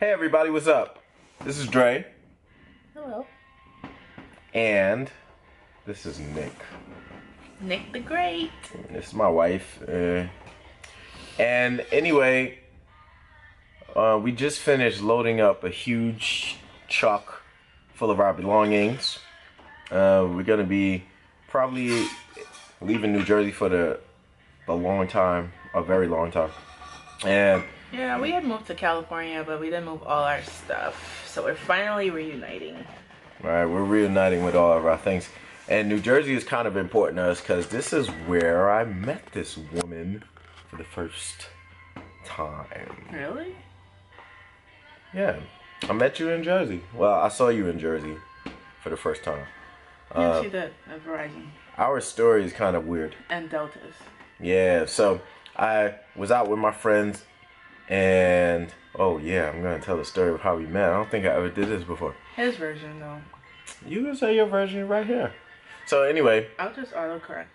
Hey everybody, what's up? This is Dre. Hello. And this is Nick. Nick the Great. This is my wife. And anyway, we just finished loading up a huge truck full of our belongings. We're gonna be probably leaving New Jersey for the long time, a very long time. And Yeah, we had moved to California, but we didn't move all our stuff. So we're finally reuniting. right, we're reuniting with all of our things. And New Jersey is kind of important to us because this is where I met this woman for the first time. Really? Yeah, I met you in Jersey. Well, I saw you in Jersey for the first time. Yeah, she did at Verizon. Our story is kind of weird. And Deltas. Yeah, so I was out with my friends and, oh yeah, I'm going to tell the story of how we met. I don't think I ever did this before. His version, though. You can say your version right here. So anyway. I'll just autocorrect.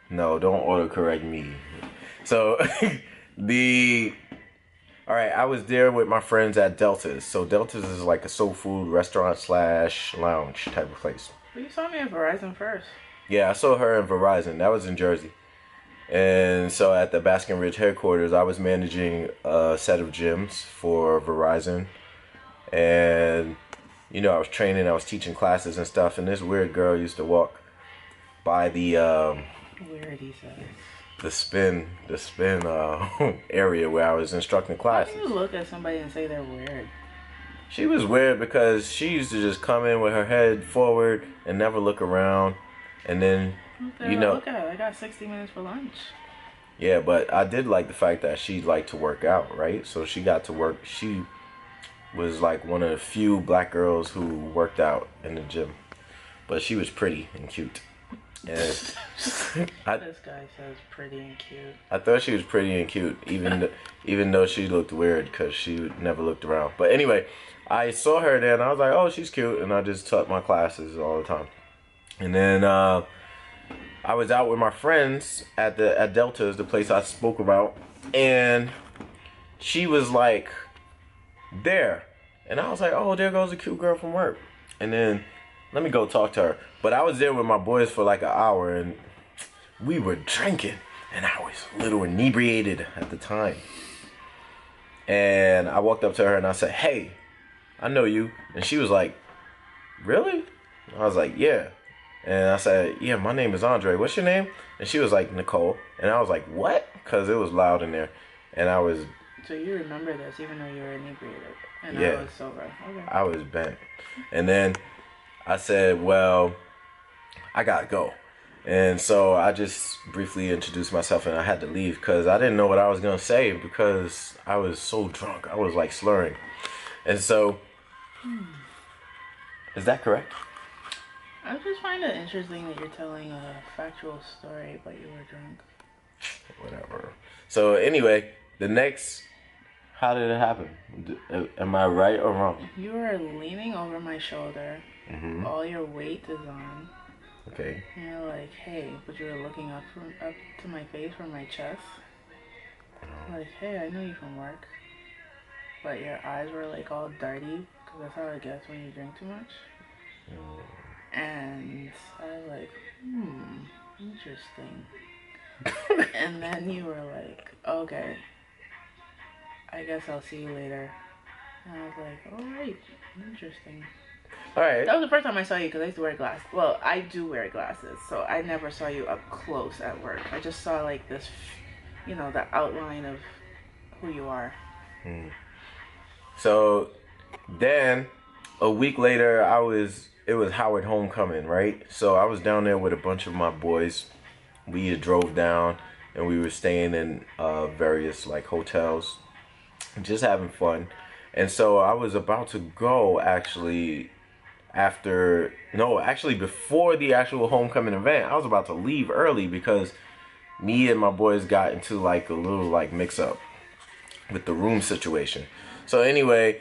No, don't autocorrect me. So, Alright, I was there with my friends at Delta's. So Delta's is like a soul food restaurant / lounge type of place. But you saw me at Verizon first. Yeah, I saw her in Verizon. That was in Jersey. And so at the Baskin Ridge headquarters, I was managing a set of gyms for Verizon. And, you know, I was training, I was teaching classes and stuff. And this weird girl used to walk by the Weird, he says. the spin area where I was instructing How classes. do you look at somebody and say they're weird? She was weird because she used to just come in with her head forward and never look around. And then, you know, Look at it. I got 60 minutes for lunch. yeah, but I did like the fact that she liked to work out, right? So she got to work. She was like one of the few black girls who worked out in the gym. But she was pretty and cute. And This guy says pretty and cute. I thought she was pretty and cute, even though she looked weird because she never looked around. But anyway, I saw her there and I was like, oh, she's cute. And I just taught my classes all the time. And then I was out with my friends at Delta's, the place I spoke about, and she was like there, and I was like, oh, there goes a cute girl from work. And then let me go talk to her. But I was there with my boys for like an hour, and we were drinking, and I was a little inebriated at the time. And I walked up to her and I said, hey, I know you. And she was like, really? I was like, yeah. And I said, yeah, my name is Andre. What's your name? And she was like, Nicole. And I was like, what? Because it was loud in there. And I was... So you remember this even though you were inebriated. And yeah, I was sober. Okay. I was bent. And then I said, well, I got to go. And so I just briefly introduced myself and I had to leave because I didn't know what I was going to say because I was so drunk. I was like slurring. And so... Is that correct? I just find it interesting that you're telling a factual story, but you were drunk. Whatever. So anyway, how did it happen? Am I right or wrong? You were leaning over my shoulder. Mm-hmm. All your weight is on. Okay. And you're like, hey, but you were looking up to my face from my chest. Like, hey, I know you from work. But your eyes were like all dirty, because that's how it gets when you drink too much. And I was like, interesting. And then you were like, okay, I guess I'll see you later. And I was like, alright, interesting. Alright. That was the first time I saw you because I used to wear glasses. Well, I do wear glasses, so I never saw you up close at work. I just saw like this, you know, the outline of who you are. So then a week later, it was Howard homecoming, right? So I was down there with a bunch of my boys. We drove down and we were staying in various like hotels, just having fun. And so I was about to go actually before the actual homecoming event. I was about to leave early because me and my boys got into like a little like mix up with the room situation. So anyway,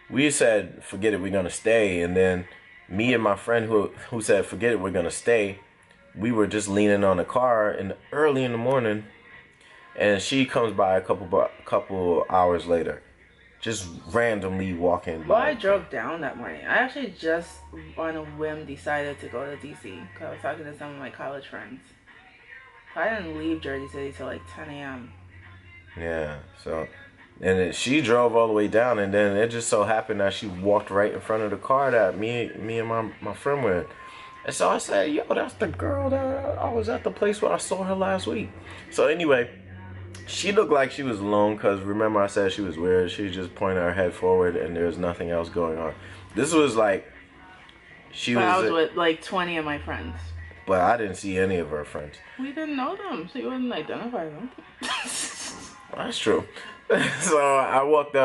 we said, forget it, we're gonna stay. And then me and my friend who said, forget it, we're gonna stay, we were just leaning on the car early in the morning, and she comes by a couple hours later. just randomly walking Well, by. I drove down that morning. I actually just on a whim decided to go to DC because I was talking to some of my college friends. So I didn't leave Jersey City till like 10 a.m. Yeah, so, and then she drove all the way down, and then it just so happened that she walked right in front of the car that me and my friend were in. And so I said, yo, that's the girl that I was at the place where I saw her last week. So anyway, she looked like she was alone because remember I said she was weird. She just pointed her head forward and there's nothing else going on. This was like, But I was with like 20 of my friends. But I didn't see any of her friends. We didn't know them, so you wouldn't identify them. That's true. So I walked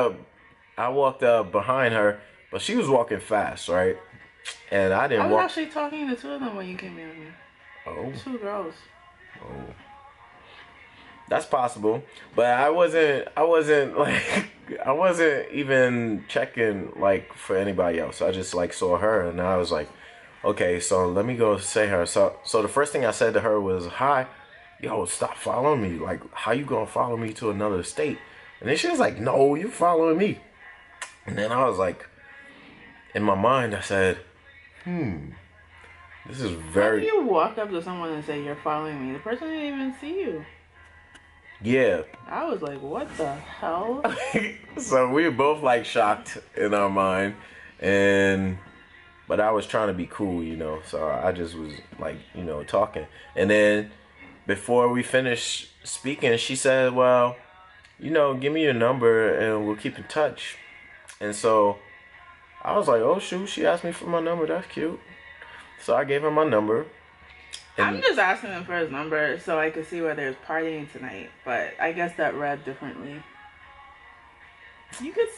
up behind her, but she was walking fast, right? And I didn't I was walk. actually talking to two of them when you came in. Oh. Two girls. Oh. That's possible, but I wasn't like I wasn't even checking like for anybody else. I just like saw her and I was like, okay, so let me go say her. So the first thing I said to her was, hi, yo, stop following me. Like, how you gonna follow me to another state? And then she was like, no, you following me. And then I was like, in my mind, I said, this is very. How do you walk up to someone and say you're following me? The person didn't even see you. Yeah. I was like, what the hell? So we were both like shocked in our mind, but I was trying to be cool, you know. So I just was like, you know, talking. And then before we finished speaking, she said, well, you know, give me your number and we'll keep in touch. And so I was like, oh shoot, she asked me for my number. That's cute. So I gave her my number. I'm just asking him for his number so I could see where there's partying tonight, but I guess that read differently. You could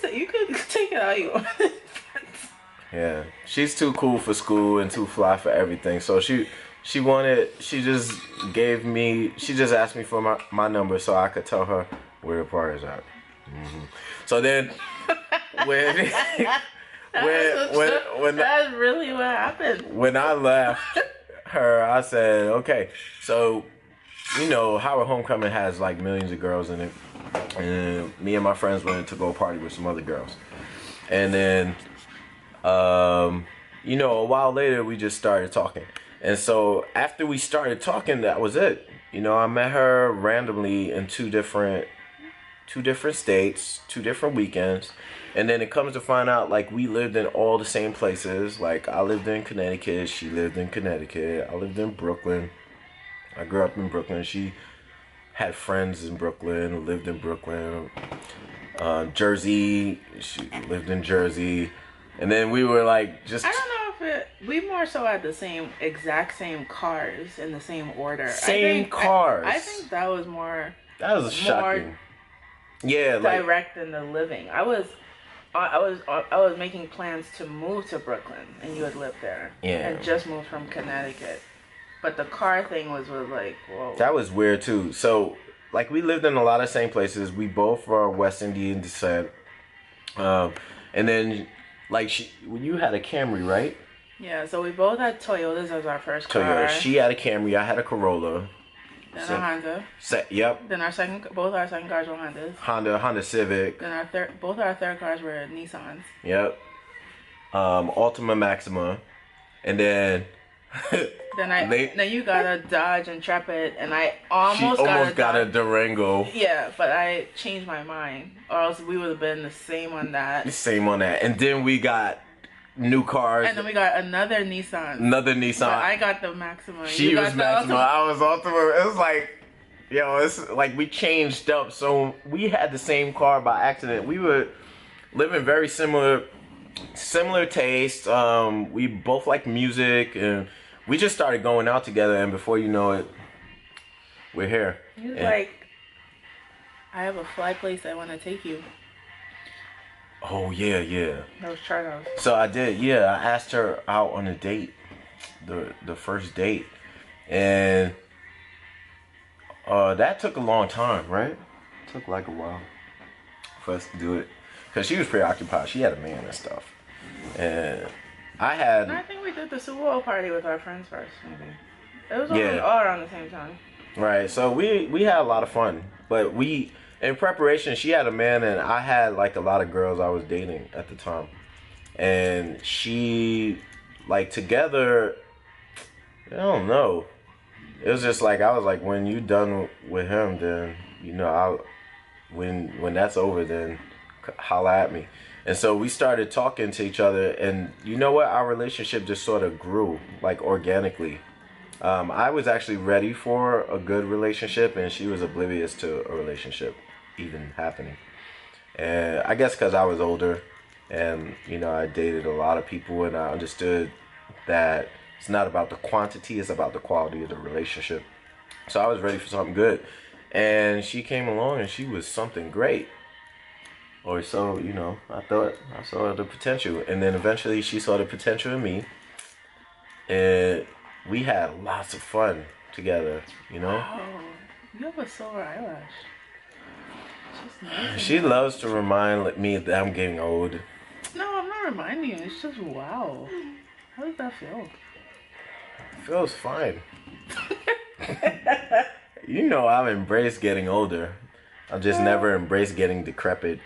take it out you want. Yeah, she's too cool for school and too fly for everything. So she just asked me for my number so I could tell her where the party's at. So then when that's really what happened. When I left her, I said, okay, so you know Howard Homecoming has like millions of girls in it, and me and my friends went to go party with some other girls, and then you know, a while later we just started talking, and so after we started talking, that was it. You know, I met her randomly in two different states, 2 different weekends. And then it comes to find out, like, we lived in all the same places. Like, I lived in Connecticut. She lived in Connecticut. I lived in Brooklyn. I grew up in Brooklyn. She had friends in Brooklyn, lived in Brooklyn. Jersey. She lived in Jersey. And then we were, like, just... I don't know if we more so had the exact same cars in the same order. Cars. I think that was more... That was shocking. Yeah, direct than the living. I was making plans to move to Brooklyn, and you had lived there. Yeah. And just moved from Connecticut. But the car thing was like, whoa. That was weird too. So, like, we lived in a lot of same places. We both are West Indian descent. And then, like, you had a Camry, right? Yeah. So we both had Toyotas as our first car. Toyota. She had a Camry. I had a Corolla. Then a Honda. Yep. Then both our second cars were Hondas. Honda Civic. Then both our third cars were Nissans. Yep. Altima Maxima, and then. then you got a Dodge Intrepid, and I almost got a Durango. Yeah, but I changed my mind, or else we would have been the same on that. And then we got new cars. And then we got another Nissan. But I got the Maxima. She was Maxima. I was Altima. It was like, yo, it's like we changed up. So we had the same car by accident. We were living very similar tastes. We both like music, and we just started going out together. And before you know it, we're here. He was like, I have a fly place I want to take you. Oh, yeah. That was Charles. So I did, yeah. I asked her out on a date, the first date. And that took a long time, right? It took like a while for us to do it. Because she was preoccupied. She had a man and stuff. And I think we did the Super Bowl party with our friends first, maybe. It was all around the same time. Right. So we had a lot of fun. But in preparation, she had a man, and I had like a lot of girls I was dating at the time, and she, like, together, I don't know. It was just like, I was like, when you done with him, then when that's over, then holla at me. And so we started talking to each other, and you know what? Our relationship just sort of grew, like, organically. I was actually ready for a good relationship, and she was oblivious to a relationship even happening. And I guess because I was older, and I dated a lot of people, and I understood that it's not about the quantity, it's about the quality of the relationship. So I was ready for something good. And she came along, and she was something great. Or so, I thought. I saw the potential. And then eventually she saw the potential in me. And we had lots of fun together, Oh, you have a silver eyelash. It's just nice. She loves to remind me that I'm getting old. No, I'm not reminding you. It's just wow. How does that feel? It feels fine. I've embraced getting older. I've just never embraced getting decrepit.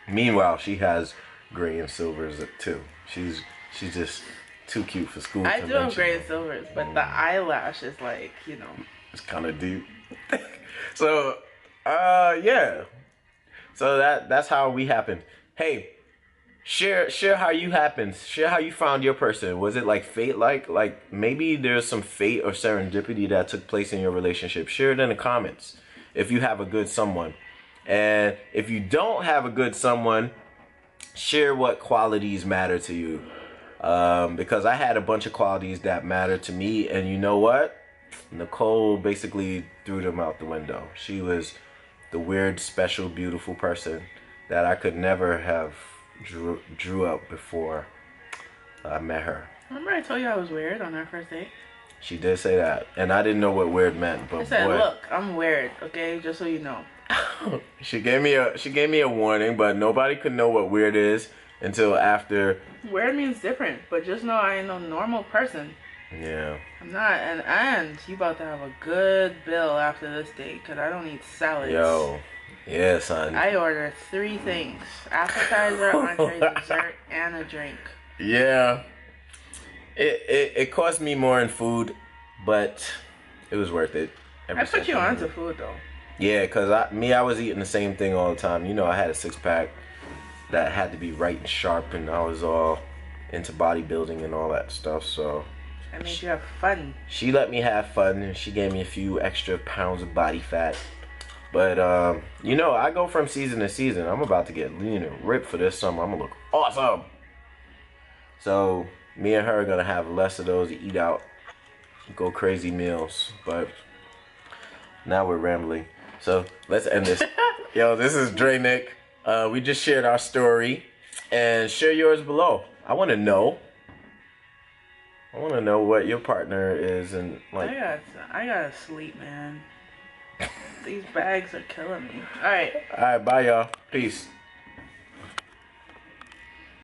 Meanwhile, she has gray and silvers too. She's just too cute for school. I do have gray and silvers, but the eyelash is like, It's kind of deep. So, yeah. So that's how we happened. Hey, share how you happened. Share how you found your person. Was it like fate? Like maybe there's some fate or serendipity that took place in your relationship. Share it in the comments if you have a good someone. And if you don't have a good someone, share what qualities matter to you. Because I had a bunch of qualities that mattered to me, and you know what? Nicole basically threw them out the window. She was the weird, special, beautiful person that I could never have drew up before I met her. Remember I told you I was weird on our first date? She did say that, and I didn't know what weird meant. But I said, boy, look, I'm weird, okay? Just so you know. She gave me a warning, but nobody could know what weird is until after. Weird means different, but just know I ain't no normal person. Yeah. I'm not, and you about to have a good bill after this date, because I don't eat salads. Yo. Yeah, son. I ordered 3 things. Appetizer, entree, dessert, and a drink. Yeah. It cost me more in food, but it was worth it. I put you onto food, though. Yeah, because I was eating the same thing all the time. I had a 6-pack that had to be right and sharp, and I was all into bodybuilding and all that stuff, so. I made you have fun. She let me have fun, and she gave me a few extra pounds of body fat. But, I go from season to season. I'm about to get lean and ripped for this summer. I'm going to look awesome. So, me and her are going to have less of those eat out, go crazy meals. But now we're rambling. So, let's end this. Yo, this is Dre Nick. We just shared our story. And share yours below. I want to know. What your partner is, and like. I gotta sleep, man. These bags are killing me. All right. Bye, y'all. Peace.